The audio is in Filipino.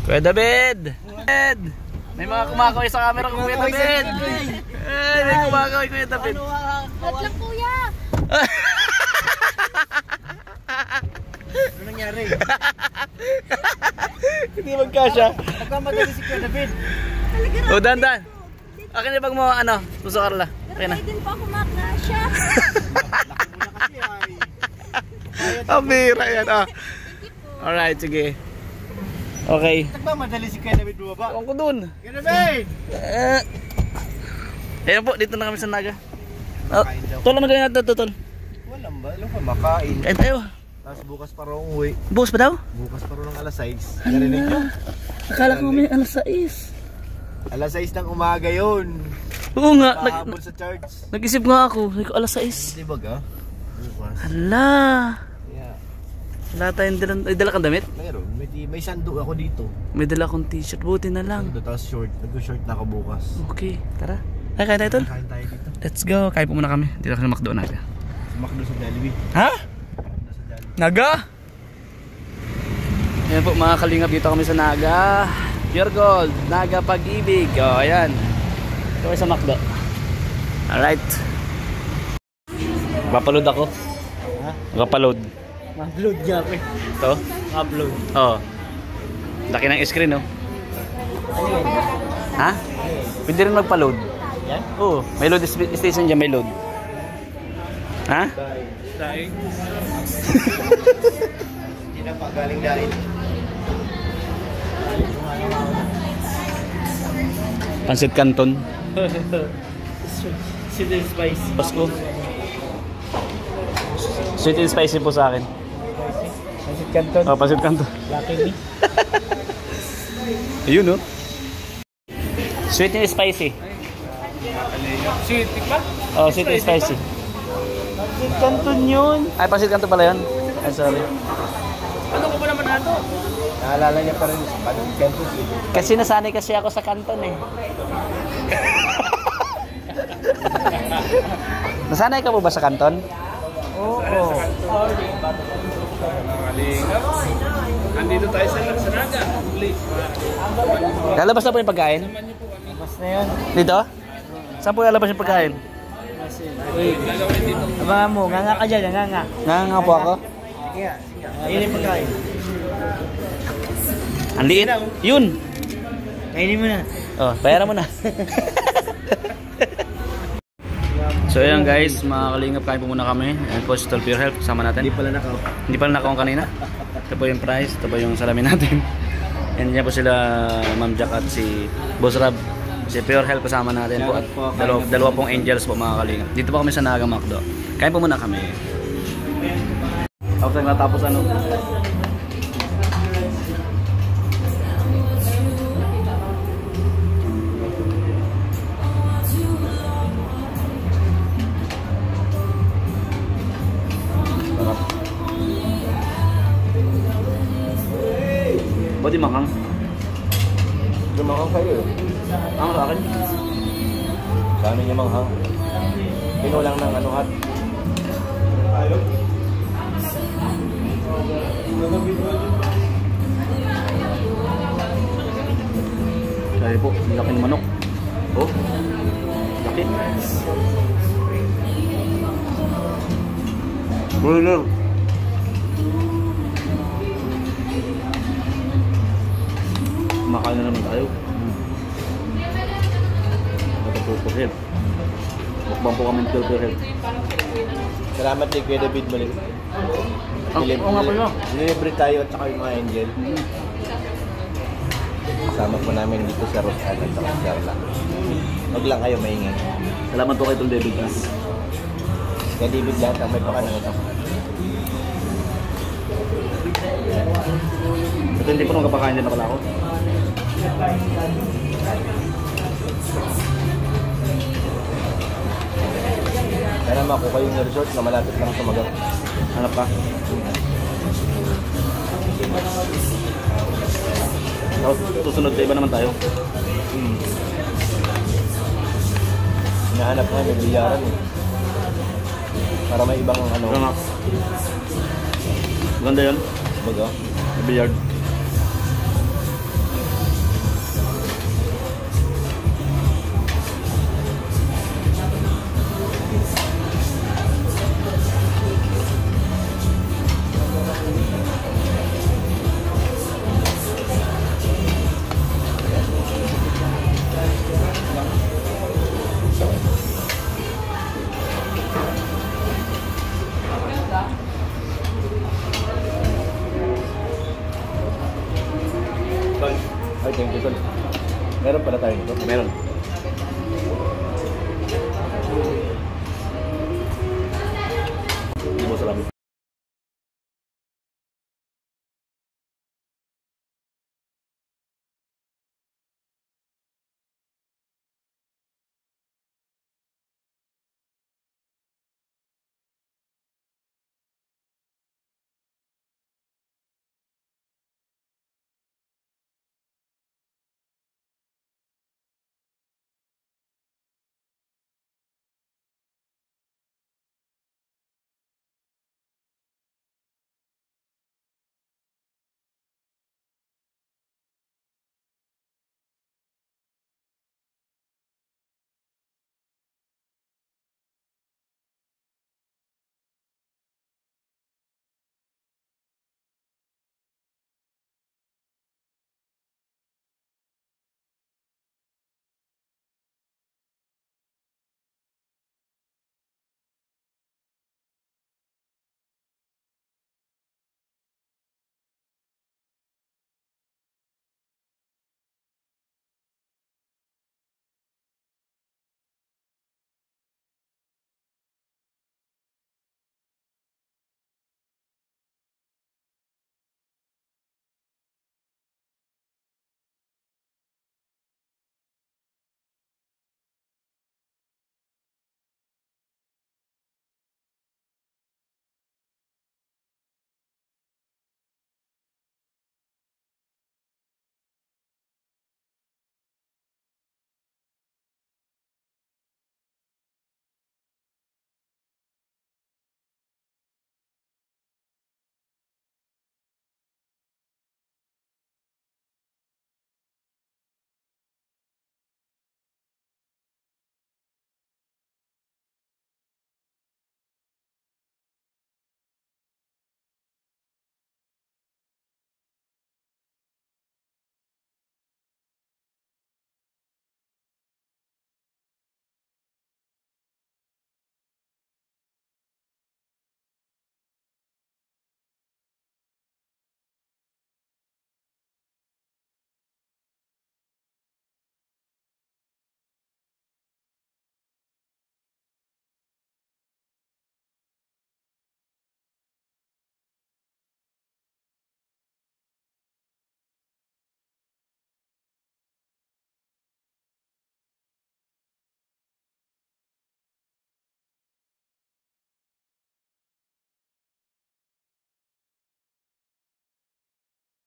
Kuya David! May mga kumakaway sa camera ko, Kuya David! Ay, may kumakaway, Kuya David! Ba't lang, kuya? Ano nangyari? Hindi magkasya. Nagkamadali si Kuya David. O, dandan. Akin yung bag mo, ano, Suso Carla. Pero pwede din pa ako makasya. Laki mo na kasi ay. Amira yan, ah. Alright, sige. Okay. Nagkamadali si Kuya David bumaba. Ewan ko dun. Kuya David! Ayan po, dito na kami sa Naga. Tol, ano ganyan natin, Tol? Walang ba? Alam ko, makain. Kain tayo. Tapos bukas pa raw umuwi. Bukas pa daw? Bukas pa raw ng alas 6. Narinig nyo? Akala ko may alas 6. Alas 6 ng umaga yun. Oo nga, Pahabol sa church. nag-isip nga ako. Sabi ko, alas 6. Di ba ga? Bukas. Hala. Yeah. Wala tayong dalang, ay dala kang damit? Meron. May sando ako dito. May dala akong t-shirt, buti na lang. Sando, tapos short. Nag-short na ako bukas. Okay, tara. Ay, kain tayo, Tol. Kain tayo dito. Let's go. Kain po muna kami. Dito kami sa McDo Naga. Sumakdo sa Jollibee. Ha? Sa Jollibee. Naga? Ayan po mga kalingap, dito kami sa Naga. Pure Gold, Naga Pag-ibig. O, ayan. Ito kayo sa McDo. Alright. Papaload ako. Ha? Papaload. Ma-upload niya ako eh. Ito? Upload. Oo. Laki ng screen, no? Ha? Pwede rin magpa-load. Yan? Oo. May load station dyan, may load. Ha? Daing. Hindi na pa galing daing. Pansit Canton. Sweet and spicy. Pasko. Sweet and spicy po sa akin. Pansit Canton. Oh, Pansit Canton. Lucky me. Ayun, no? Sweet and spicy. Sweet ba? Oh, sweet and spicy. Pansit Canton yun. Ay, Pansit Canton pala yun? Ay, sorry. Ano ko ba naman nato? Naalala niya pa rin sa Pansit Canton. Kasi nasanay kasi ako sa Canton eh. Nasanay ka po ba sa Canton? Oo. Andito tayo sa Naga. Lalabas na po yung pagkain? Mas na yun. Dito? Saan po lalabas yung pagkain? Uy, abangan mo. Nganga ka dyan. Nganga. Nga po ako. Sige nga. Ayun yung pagkain. Ang liit. Yun. Kainin mo na. Oh, bayaran mo na. So ayan guys, mga kalingap, kain po muna kami. Ayan po, Tol Pure Health, kasama natin. Hindi pala nakaw. Hindi pala nakawang kanina. Ito po yung price, ito po yung salamin natin. And yan po sila Ma'am Jack at si Boss Rab. Si Pure Health kasama natin po. At dalawa pong angels po mga kalingap. Dito po kami sa Naga McDo. Kain po muna kami. Tapos natapos ano? Ba't di makang? Lumakang kayo eh. Ang sa akin? Sa amin yung manghang. Pinulang ng ano hat. Kaya po, laki ng manok. Oh, laki. Broiler. Makain na naman tayo. Ito head. Mukbang po kami ng Pure Health. Salamat kay Kuya David Malik. Oo nga po yun. Nilibre tayo at saka yung mga angel. Kasama po namin dito sa Rosan at saka sa Carla. Huwag lang kayo maingay. Salamat po kay Tol David. Kaya David lahat ang may pakanangutang. Ito hindi po nung kapakain din na pala ako. Sana makuha yung resort na malapit lang sa Magaw. Hanap ka? Tapos susunod sa iba naman tayo. Hinahanap nga, may bilyaran eh. Para may ibang ano. Ano nga? Ganda yun. Magaw. Billiard. Thank you, tol. Meron pala tayo nito. Meron.